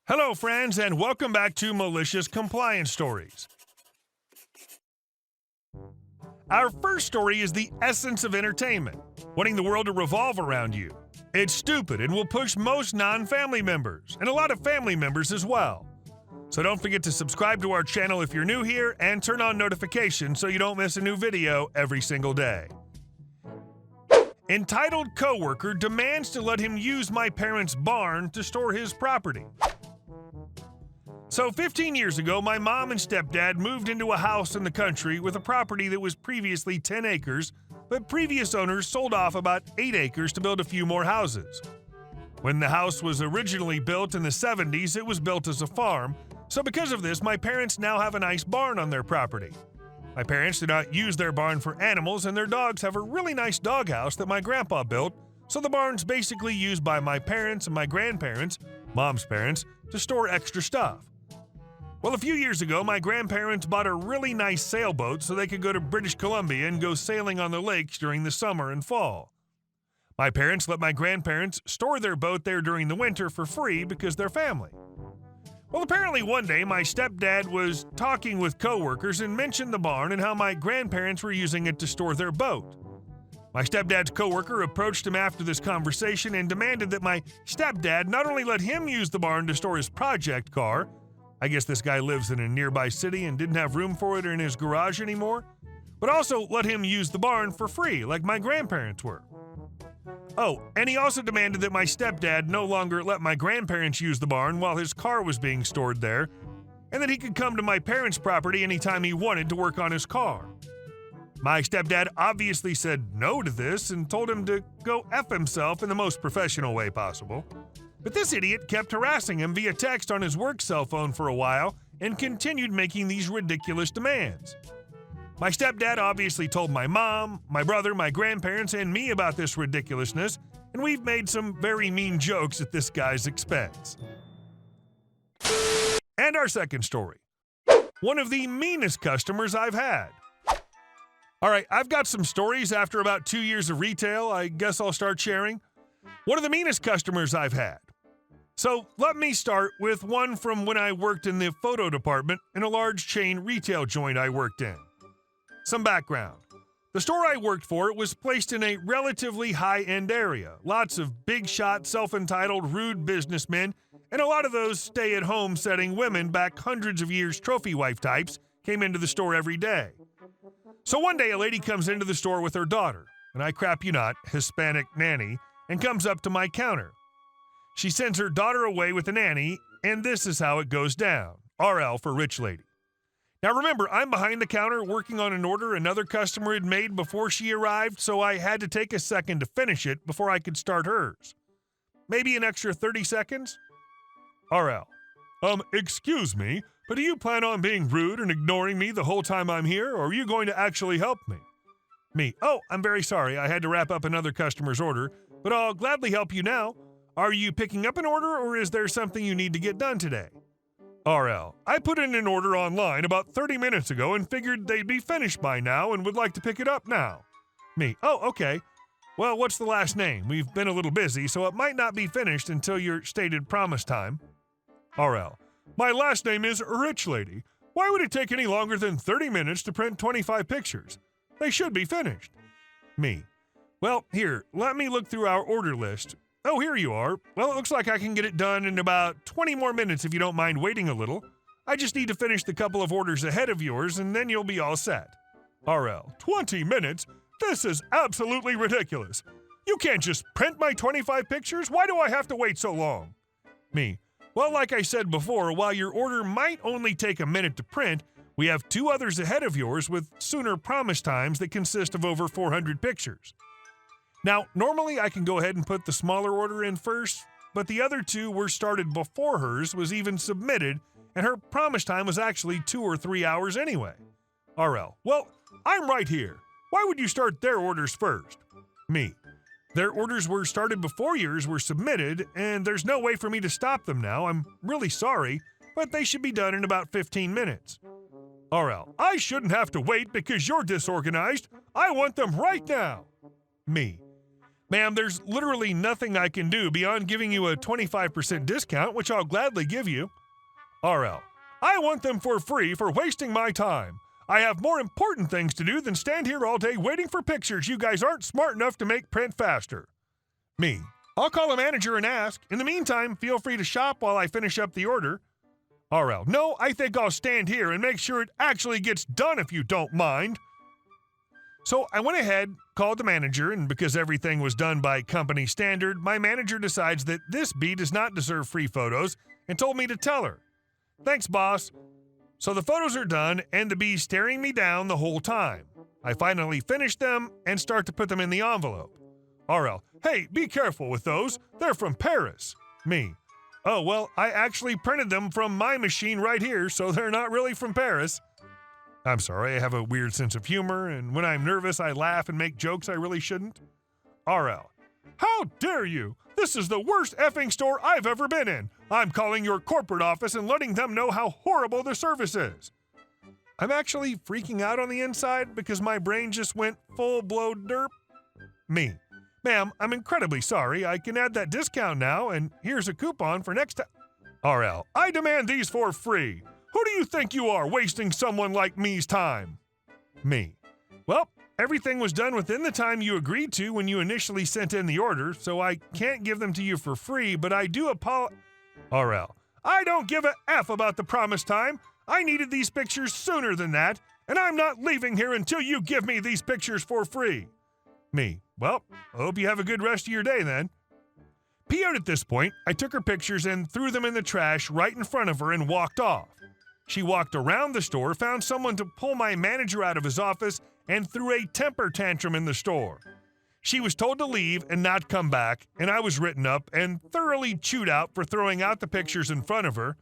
Hello, friends, and welcome back to Malicious Compliance Stories. Our first story is the essence of entertainment, wanting the world to revolve around you. It's stupid and will push most non-family members, and a lot of family members as well. So don't forget to subscribe to our channel if you're new here, and turn on notifications so you don't miss a new video every single day. Entitled coworker demands to let him use my parents' barn to store his property. So 15 years ago, my mom and stepdad moved into a house in the country with a property that was previously 10 acres, but previous owners sold off about 8 acres to build a few more houses. When the house was originally built in the 70s, it was built as a farm, so because of this, my parents now have a nice barn on their property. My parents do not use their barn for animals, and their dogs have a really nice doghouse that my grandpa built, so the barn's basically used by my parents and my grandparents, mom's parents, to store extra stuff. Well, a few years ago, my grandparents bought a really nice sailboat so they could go to British Columbia and go sailing on the lakes during the summer and fall. My parents let my grandparents store their boat there during the winter for free because they're family. Well, apparently one day my stepdad was talking with coworkers and mentioned the barn and how my grandparents were using it to store their boat. My stepdad's coworker approached him after this conversation and demanded that my stepdad not only let him use the barn to store his project car, I guess this guy lives in a nearby city and didn't have room for it in his garage anymore, but also let him use the barn for free like my grandparents were. Oh, and he also demanded that my stepdad no longer let my grandparents use the barn while his car was being stored there, and that he could come to my parents' property anytime he wanted to work on his car. My stepdad obviously said no to this and told him to go F himself in the most professional way possible. But this idiot kept harassing him via text on his work cell phone for a while and continued making these ridiculous demands. My stepdad obviously told my mom, my brother, my grandparents, and me about this ridiculousness, and we've made some very mean jokes at this guy's expense. And our second story. One of the meanest customers I've had. All right, I've got some stories after about 2 years of retail I guess I'll start sharing. One of the meanest customers I've had. So let me start with one from when I worked in the photo department in a large chain retail joint I worked in. Some background. The store I worked for was placed in a relatively high-end area. Lots of big-shot, self-entitled, rude businessmen, and a lot of those stay-at-home setting women back hundreds of years trophy wife types came into the store every day. So one day a lady comes into the store with her daughter, and I crap you not, Hispanic nanny, and comes up to my counter. She sends her daughter away with the nanny, and this is how it goes down. RL for rich lady. Now remember, I'm behind the counter working on an order another customer had made before she arrived, so I had to take a second to finish it before I could start hers. Maybe an extra 30 seconds? RL. Excuse me, but do you plan on being rude and ignoring me the whole time I'm here, or are you going to actually help me? Me. Oh, I'm very sorry. I had to wrap up another customer's order, but I'll gladly help you now. Are you picking up an order, or is there something you need to get done today? RL. I put in an order online about 30 minutes ago and figured they'd be finished by now and would like to pick it up now. Me. Oh, okay. Well, what's the last name? We've been a little busy, so it might not be finished until your stated promise time. RL. My last name is Rich Lady. Why would it take any longer than 30 minutes to print 25 pictures? They should be finished. Me. Well, here, let me look through our order list. Oh, here you are. Well, it looks like I can get it done in about 20 more minutes if you don't mind waiting a little. I just need to finish the couple of orders ahead of yours, and then you'll be all set. RL. 20 minutes? This is absolutely ridiculous. You can't just print my 25 pictures. Why do I have to wait so long? Me. Well, like I said before, while your order might only take a minute to print, we have 2 others ahead of yours with sooner promise times that consist of over 400 pictures. Now, normally I can go ahead and put the smaller order in first, but the other 2 were started before hers was even submitted, and her promise time was actually 2 or 3 hours anyway. RL. Well, I'm right here. Why would you start their orders first? Me. Their orders were started before yours were submitted, and there's no way for me to stop them now. I'm really sorry, but they should be done in about 15 minutes. RL. I shouldn't have to wait because you're disorganized. I want them right now. Me. Ma'am, there's literally nothing I can do beyond giving you a 25% discount, which I'll gladly give you. RL, I want them for free for wasting my time. I have more important things to do than stand here all day waiting for pictures you guys aren't smart enough to make print faster. Me, I'll call a manager and ask. In the meantime, feel free to shop while I finish up the order. RL, no, I think I'll stand here and make sure it actually gets done if you don't mind. So I went ahead, called the manager, and because everything was done by company standard, my manager decides that this bee does not deserve free photos and told me to tell her. Thanks, boss. So the photos are done and the bee's staring me down the whole time. I finally finish them and start to put them in the envelope. RL, hey, be careful with those. They're from Paris. Me, oh, well, I actually printed them from my machine right here, so they're not really from Paris. I'm sorry, I have a weird sense of humor, and when I'm nervous, I laugh and make jokes I really shouldn't. RL, how dare you? This is the worst effing store I've ever been in. I'm calling your corporate office and letting them know how horrible the service is. I'm actually freaking out on the inside because my brain just went full-blown derp. Me, ma'am, I'm incredibly sorry. I can add that discount now, and here's a coupon for next time. RL, I demand these for free. Who do you think you are, wasting someone like me's time? Me, well, everything was done within the time you agreed to when you initially sent in the order, so I can't give them to you for free, but I do RL, I don't give a F about the promised time. I needed these pictures sooner than that, and I'm not leaving here until you give me these pictures for free. Me, well, I hope you have a good rest of your day then. PO'd at this point, I took her pictures and threw them in the trash right in front of her and walked off. She walked around the store, found someone to pull my manager out of his office, and threw a temper tantrum in the store. She was told to leave and not come back, and I was written up and thoroughly chewed out for throwing out the pictures in front of her.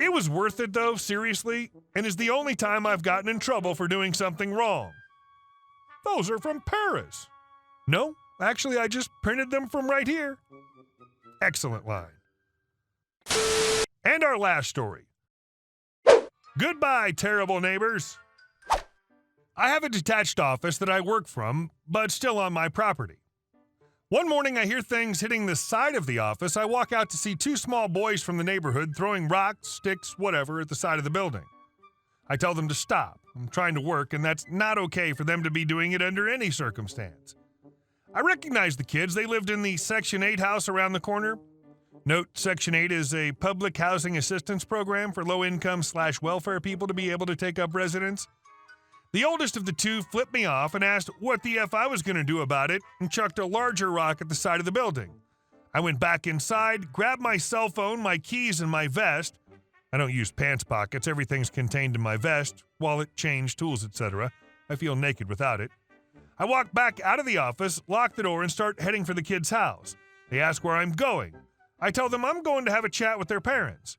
It was worth it though, seriously, and is the only time I've gotten in trouble for doing something wrong. Those are from Paris. No, actually I just printed them from right here. Excellent line. And our last story. Goodbye, terrible neighbors. I have a detached office that I work from, but still on my property. One morning I hear things hitting the side of the office. I walk out to see two small boys from the neighborhood throwing rocks, sticks, whatever, at the side of the building. I tell them to stop. I'm trying to work, and that's not okay for them to be doing it under any circumstance. I recognize the kids. They lived in the Section 8 house around the corner. Note, Section 8 is a public housing assistance program for low-income/welfare people to be able to take up residence. The oldest of the two flipped me off and asked what the F I was going to do about it and chucked a larger rock at the side of the building. I went back inside, grabbed my cell phone, my keys, and my vest. I don't use pants pockets. Everything's contained in my vest, wallet, change, tools, etc. I feel naked without it. I walk back out of the office, lock the door, and start heading for the kids' house. They ask where I'm going. I tell them I'm going to have a chat with their parents.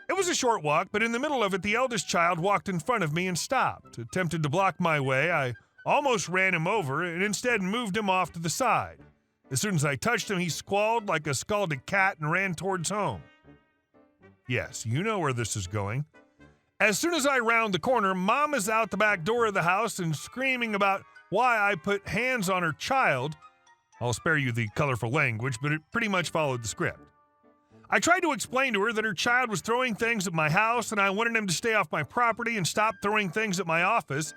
It was a short walk, but in the middle of it, the eldest child walked in front of me and stopped. Attempted to block my way. I almost ran him over and instead moved him off to the side. As soon as I touched him, he squalled like a scalded cat and ran towards home. Yes, you know where this is going. As soon as I round the corner, Mom is out the back door of the house and screaming about why I put hands on her child. I'll spare you the colorful language, but it pretty much followed the script. I tried to explain to her that her child was throwing things at my house and I wanted him to stay off my property and stop throwing things at my office.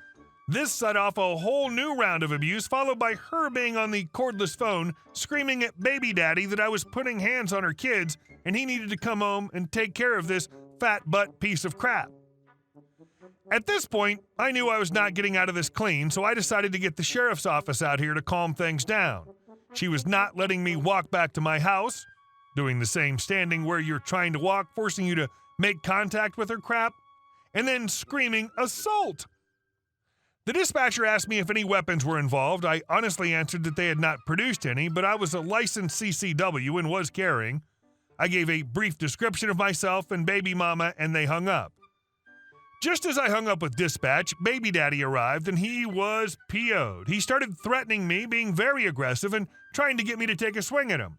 This set off a whole new round of abuse, followed by her being on the cordless phone, screaming at baby daddy that I was putting hands on her kids and he needed to come home and take care of this fat butt piece of crap. At this point, I knew I was not getting out of this clean, so I decided to get the sheriff's office out here to calm things down. She was not letting me walk back to my house, doing the same standing where you're trying to walk, forcing you to make contact with her crap, and then screaming, "Assault!" The dispatcher asked me if any weapons were involved. I honestly answered that they had not produced any, but I was a licensed CCW and was carrying. I gave a brief description of myself and baby mama, and they hung up. Just as I hung up with dispatch, baby daddy arrived, and he was PO'd. He started threatening me, being very aggressive, and trying to get me to take a swing at him.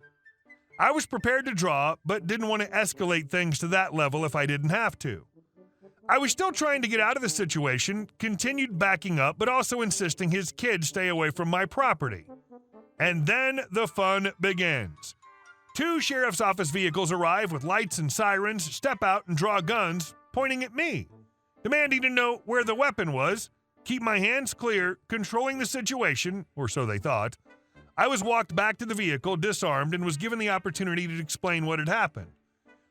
I was prepared to draw, but didn't want to escalate things to that level if I didn't have to. I was still trying to get out of the situation, continued backing up, but also insisting his kids stay away from my property. And then the fun begins. 2 sheriff's office vehicles arrive with lights and sirens, step out and draw guns, pointing at me, demanding to know where the weapon was, keep my hands clear, controlling the situation, or so they thought. I was walked back to the vehicle, disarmed, and was given the opportunity to explain what had happened.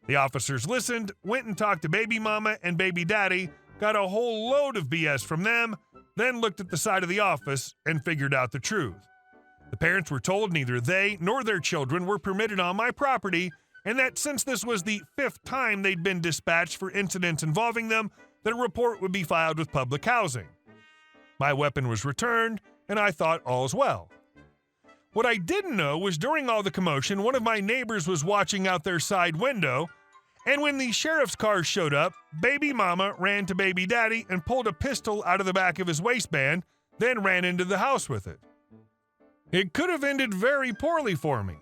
The officers listened, went and talked to baby mama and baby daddy, got a whole load of BS from them, then looked at the side of the office and figured out the truth. The parents were told neither they nor their children were permitted on my property, and that since this was the 5th time they'd been dispatched for incidents involving them, that a report would be filed with public housing. My weapon was returned, and I thought all's well. What I didn't know was during all the commotion, one of my neighbors was watching out their side window, and when the sheriff's car showed up, baby mama ran to baby daddy and pulled a pistol out of the back of his waistband, then ran into the house with it. It could have ended very poorly for me.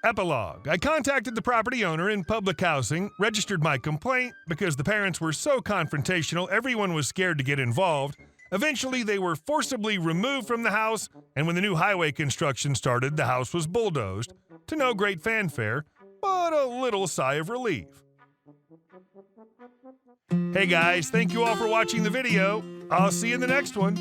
Epilogue. I contacted the property owner in public housing, registered my complaint because the parents were so confrontational everyone was scared to get involved. Eventually, they were forcibly removed from the house, and when the new highway construction started, the house was bulldozed, to no great fanfare, but a little sigh of relief. Hey guys, thank you all for watching the video. I'll see you in the next one.